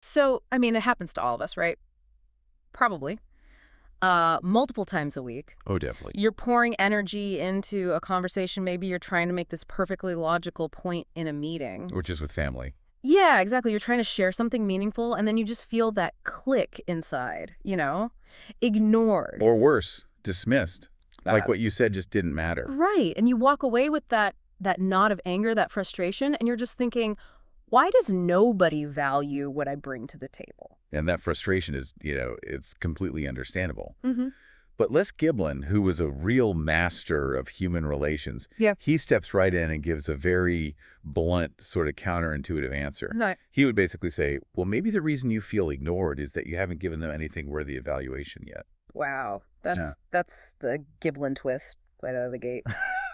So, I mean, it happens to all of us, right? Probably. Multiple times a week. Oh, definitely. You're pouring energy into a conversation. Maybe you're trying to make this perfectly logical point in a meeting. Or just with family. Yeah, exactly. You're trying to share something meaningful, and then you just feel that click inside, ignored. Or worse, dismissed. Uh, Like what you said just didn't matter. right. And you walk away with that knot of anger, that frustration, and you're just thinking, why does nobody value what I bring to the table? And that frustration is, it's completely understandable. Mm-hmm. But Les Giblin, who was a real master of human relations, Yeah. he steps right in and gives a very blunt, sort of counterintuitive answer. No. He would basically say, well, maybe the reason you feel ignored is that you haven't given them anything worthy of evaluation yet. Wow. Yeah. That's the Giblin twist right out of the gate.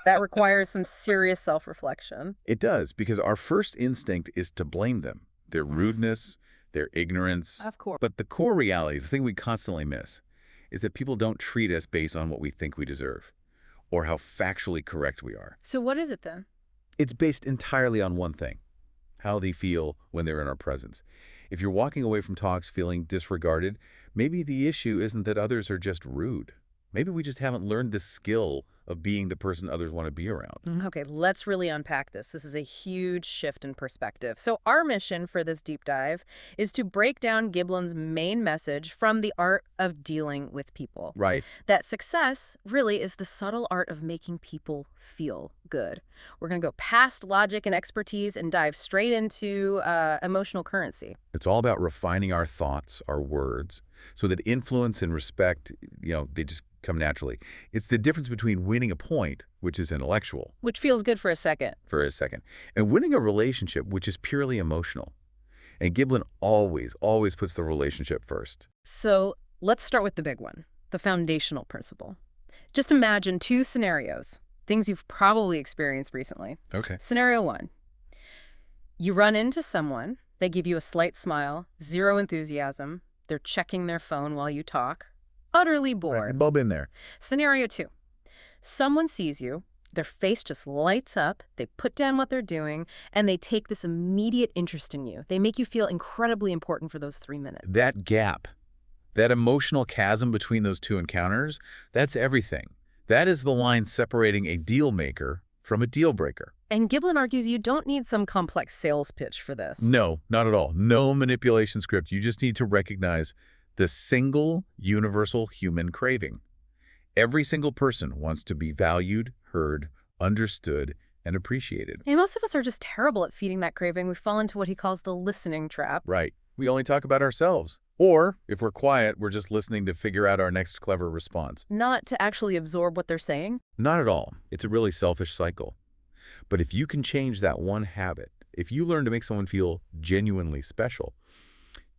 That requires some serious self-reflection. It does, because our first instinct is to blame them, their rudeness, their ignorance. Of course. But the core reality, the thing we constantly miss, is that people don't treat us based on what we think we deserve or how factually correct we are. So what is it then? It's based entirely on one thing: how they feel when they're in our presence. If you're walking away from talks feeling disregarded, maybe the issue isn't that others are just rude. Maybe we just haven't learned the skill of being the person others want to be around. Okay, let's really unpack this. This is a huge shift in perspective. So our mission for this deep dive is to break down Giblin's main message from the art of dealing with people. Right. That success really is the subtle art of making people feel good. We're going to go past logic and expertise and dive straight into emotional currency. It's all about refining our thoughts, our words, so that influence and respect, they just come naturally. It's the difference between winning a point, which is intellectual, Which feels good for a second. and winning a relationship, which is purely emotional. And Giblin always puts the relationship first. So let's start with the big one, the foundational principle. Just imagine two scenarios, things you've probably experienced recently. Okay. Scenario one, you run into someone, they give you a slight smile, zero enthusiasm, they're checking their phone while you talk, utterly bored. Right. Bulb in there. Scenario two, someone sees you, their face just lights up, they put down what they're doing, and they take this immediate interest in you. They make you feel incredibly important for those 3 minutes. That gap, that emotional chasm between those two encounters, that's everything. That is the line separating a deal maker from a deal breaker. And Giblin argues you don't need some complex sales pitch for this. No, not at all. No manipulation script. You just need to recognize the single universal human craving. Every single person wants to be valued, heard, understood, and appreciated. And most of us are just terrible at feeding that craving. We fall into what he calls the listening trap. Right. We only talk about ourselves. Or, if we're quiet, we're just listening to figure out our next clever response. Not to actually absorb what they're saying. Not at all. It's a really selfish cycle. But if you can change that one habit, if you learn to make someone feel genuinely special,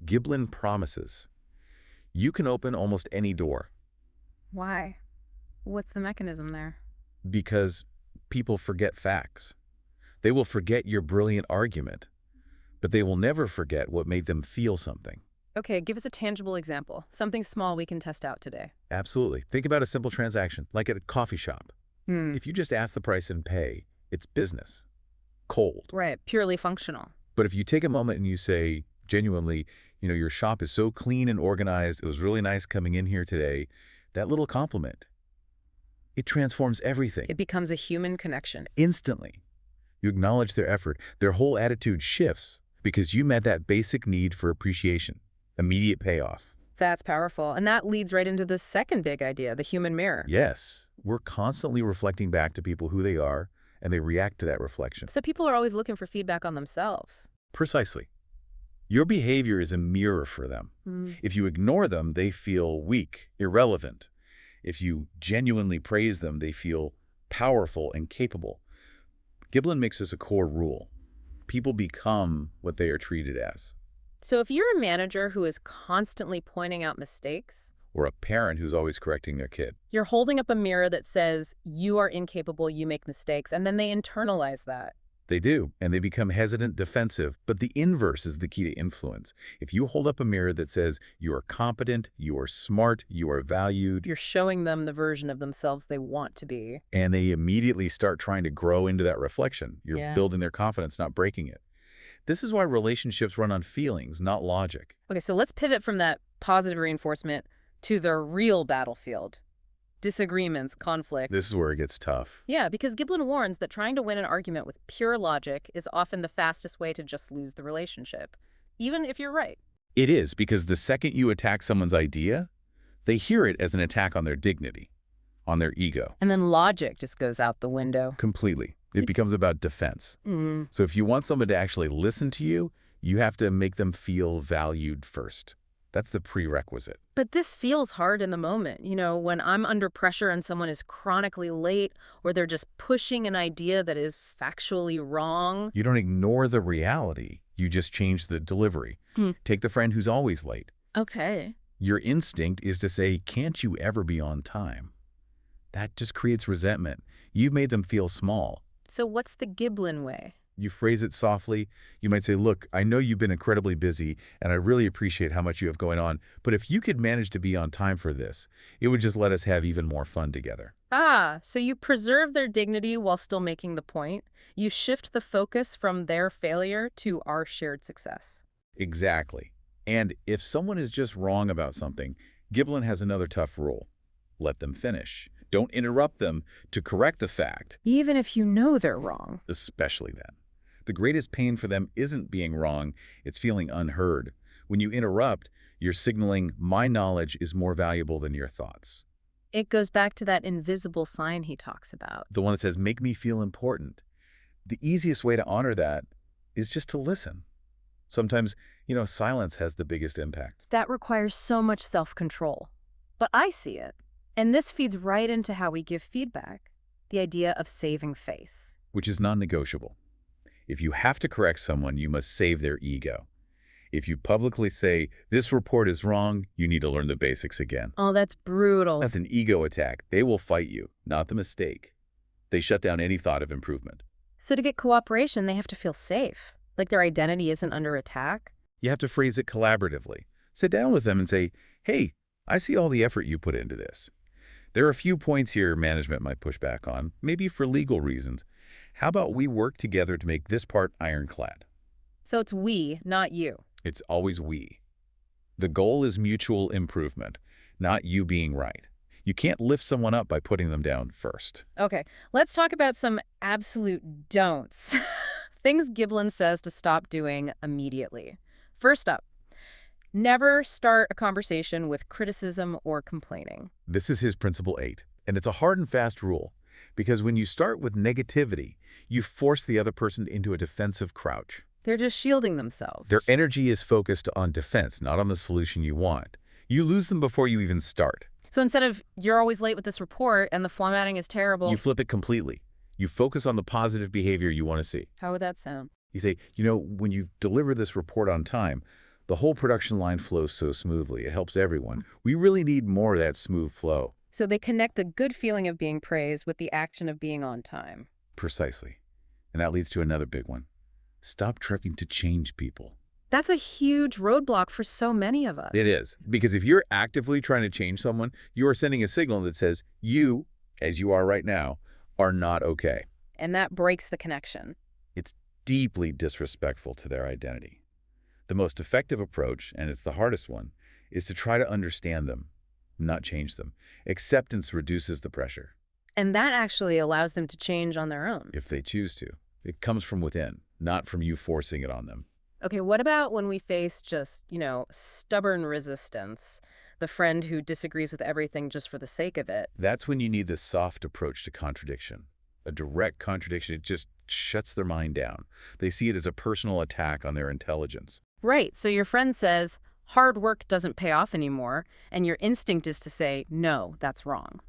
Giblin promises you can open almost any door. Why? What's the mechanism there? Because people forget facts. They will forget your brilliant argument, but they will never forget what made them feel something. Okay, give us a tangible example. Something small we can test out today. Absolutely. Think about a simple transaction, like at a coffee shop. If you just ask the price and pay, it's business. Cold. Right, purely functional. But if you take a moment and you say, genuinely, your shop is so clean and organized, it was really nice coming in here today, that little compliment, it transforms everything. It becomes a human connection. Instantly. You acknowledge their effort. Their whole attitude shifts because you met that basic need for appreciation, immediate payoff. That's powerful. And that leads right into the second big idea, the human mirror. Yes, we're constantly reflecting back to people who they are, and they react to that reflection. So people are always looking for feedback on themselves. Precisely. Your behavior is a mirror for them. If you ignore them, they feel weak, irrelevant. If you genuinely praise them, they feel powerful and capable. Giblin makes this a core rule. People become what they are treated as. So if you're a manager who is constantly pointing out mistakes, Or a parent who's always correcting their kid. you're holding up a mirror that says, you are incapable, you make mistakes, and then they internalize that. They do, and they become hesitant, defensive, but the inverse is the key to influence. If you hold up a mirror that says you are competent, you are smart, you are valued, You're showing them the version of themselves they want to be. and they immediately start trying to grow into that reflection, you're Yeah. building their confidence, not breaking it. This is why relationships run on feelings, not logic. Okay, so let's pivot from that positive reinforcement to the real battlefield. Disagreements, conflict. This is where it gets tough. Yeah, because Giblin warns that trying to win an argument with pure logic is often the fastest way to just lose the relationship, even if you're right. It is, because the second you attack someone's idea, they hear it as an attack on their dignity, on their ego. And then logic just goes out the window. Completely. It becomes about defense. So if you want someone to actually listen to you, you have to make them feel valued first. That's the prerequisite. But this feels hard in the moment. You know, when I'm under pressure and someone is chronically late or they're just pushing an idea that is factually wrong. You don't ignore the reality. You just change the delivery. Take the friend who's always late. Okay. Your instinct is to say, can't you ever be on time? That just creates resentment. You've made them feel small. So what's the Giblin way? You phrase it softly. You might say, look, I know you've been incredibly busy, and I really appreciate how much you have going on, but if you could manage to be on time for this, it would just let us have even more fun together. Ah, so you preserve their dignity while still making the point. You shift the focus from their failure to our shared success. Exactly. And if someone is just wrong about something, Giblin has another tough rule. Let them finish. Don't interrupt them to correct the fact. Even if you know they're wrong. Especially then. The greatest pain for them isn't being wrong, it's feeling unheard. When you interrupt, you're signaling, my knowledge is more valuable than your thoughts. It goes back to that invisible sign he talks about. The one that says, make me feel important. The easiest way to honor that is just to listen. Sometimes, silence has the biggest impact. That requires so much self-control. But I see it. And this feeds right into how we give feedback. The idea of saving face. Which is non-negotiable. If you have to correct someone, you must save their ego. If you publicly say, this report is wrong, you need to learn the basics again. Oh, that's brutal. That's an ego attack. They will fight you, not the mistake. They shut down any thought of improvement. So to get cooperation, they have to feel safe. Like their identity isn't under attack. You have to phrase it collaboratively. Sit down with them and say, hey, I see all the effort you put into this. There are a few points here management might push back on, maybe for legal reasons. How about we work together to make this part ironclad? So it's we, not you. It's always we. The goal is mutual improvement, not you being right. You can't lift someone up by putting them down first. Okay, let's talk about some absolute don'ts. Things Giblin says to stop doing immediately. First up, never start a conversation with criticism or complaining. This is his principle 8, and it's a hard and fast rule, because when you start with negativity, you force the other person into a defensive crouch. They're just shielding themselves. Their energy is focused on defense, not on the solution you want. You lose them before you even start. So instead of, you're always late with this report and the formatting is terrible. You flip it completely. You focus on the positive behavior you want to see. How would that sound? You say, when you deliver this report on time, the whole production line flows so smoothly. It helps everyone. We really need more of that smooth flow. So they connect the good feeling of being praised with the action of being on time. Precisely. And that leads to another big one. Stop trying to change people. That's a huge roadblock for so many of us. It is. Because if you're actively trying to change someone, you are sending a signal that says you, as you are right now, are not okay. And that breaks the connection. It's deeply disrespectful to their identity. The most effective approach, and it's the hardest one, is to try to understand them, not change them. Acceptance reduces the pressure. And that actually allows them to change on their own. If they choose to. It comes from within, not from you forcing it on them. Okay, what about when we face just, stubborn resistance? The friend who disagrees with everything just for the sake of it. That's when you need this soft approach to contradiction. A direct contradiction, it just shuts their mind down. They see it as a personal attack on their intelligence. Right, so your friend says, hard work doesn't pay off anymore, and your instinct is to say, no, that's wrong.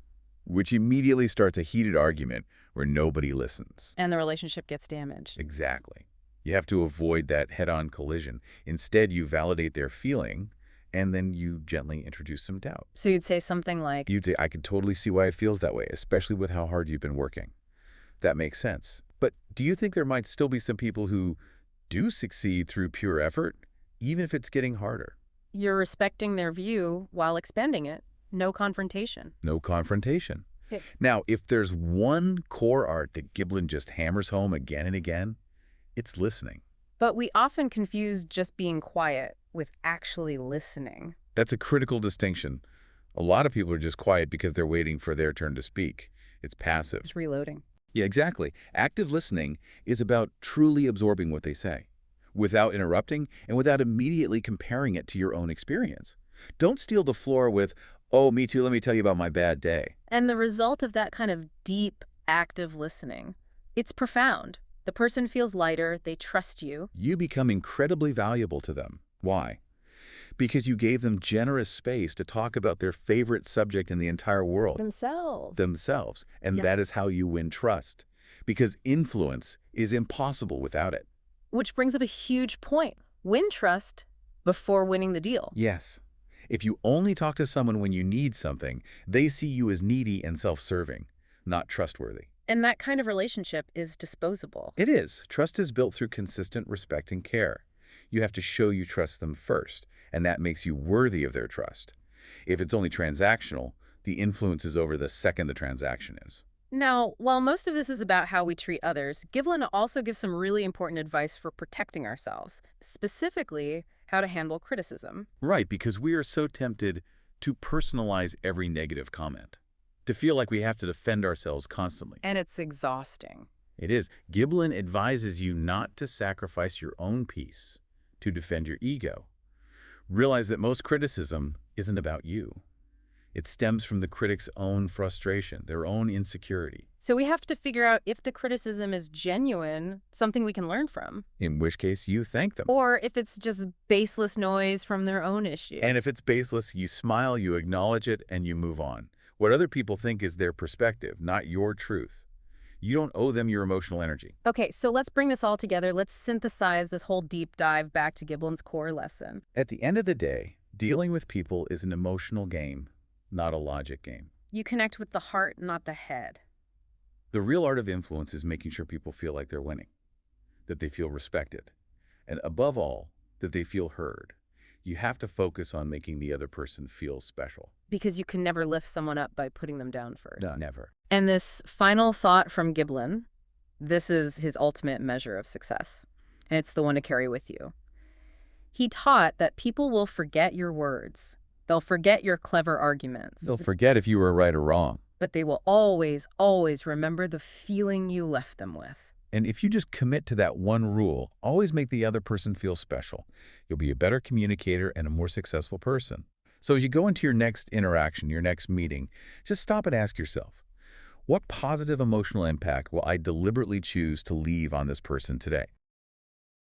Which immediately starts a heated argument where nobody listens. And the relationship gets damaged. Exactly. You have to avoid that head-on collision. Instead, you validate their feeling, and then you gently introduce some doubt. So you'd say something like, You'd say, I can totally see why it feels that way, especially with how hard you've been working. That makes sense. But do you think there might still be some people who do succeed through pure effort, even if it's getting harder? You're respecting their view while expanding it. No confrontation. No confrontation. Yeah. Now, if there's one core art that Giblin just hammers home again and again, it's listening. But we often confuse just being quiet with actually listening. That's a critical distinction. A lot of people are just quiet because they're waiting for their turn to speak. It's passive. Just reloading. Yeah, exactly. Active listening is about truly absorbing what they say, without interrupting and without immediately comparing it to your own experience. Don't steal the floor with, oh, me too, let me tell you about my bad day. And the result of that kind of deep, active listening, it's profound. The person feels lighter, they trust you. You become incredibly valuable to them. Why? Because you gave them generous space to talk about their favorite subject in the entire world. Themselves. And that is how you win trust. Because influence is impossible without it. Which brings up a huge point. Win trust before winning the deal. Yes. If you only talk to someone when you need something, they see you as needy and self-serving, not trustworthy. And that kind of relationship is disposable. It is. Trust is built through consistent respect and care. You have to show you trust them first, and that makes you worthy of their trust. If it's only transactional, the influence is over the second the transaction is. Now, while most of this is about how we treat others, Giblin also gives some really important advice for protecting ourselves, specifically how to handle criticism. Right, because we are so tempted to personalize every negative comment, to feel like we have to defend ourselves constantly. And it's exhausting. It is. Giblin advises you not to sacrifice your own peace to defend your ego. Realize that most criticism isn't about you. It stems from the critic's own frustration, their own insecurity. So we have to figure out if the criticism is genuine, something we can learn from. In which case, you thank them. Or if it's just baseless noise from their own issue. And if it's baseless, you smile, you acknowledge it, and you move on. What other people think is their perspective, not your truth. You don't owe them your emotional energy. Okay, so let's bring this all together. Let's synthesize this whole deep dive back to Giblin's core lesson. At the end of the day, dealing with people is an emotional game, not a logic game. You connect with the heart, not the head. The real art of influence is making sure people feel like they're winning, that they feel respected, and above all, that they feel heard. You have to focus on making the other person feel special. Because you can never lift someone up by putting them down first. No, never. And this final thought from Giblin, this is his ultimate measure of success, and it's the one to carry with you. He taught that people will forget your words. They'll forget your clever arguments. They'll forget if you were right or wrong. But they will always, always remember the feeling you left them with. And if you just commit to that one rule, always make the other person feel special, you'll be a better communicator and a more successful person. So as you go into your next interaction, your next meeting, just stop and ask yourself, what positive emotional impact will I deliberately choose to leave on this person today?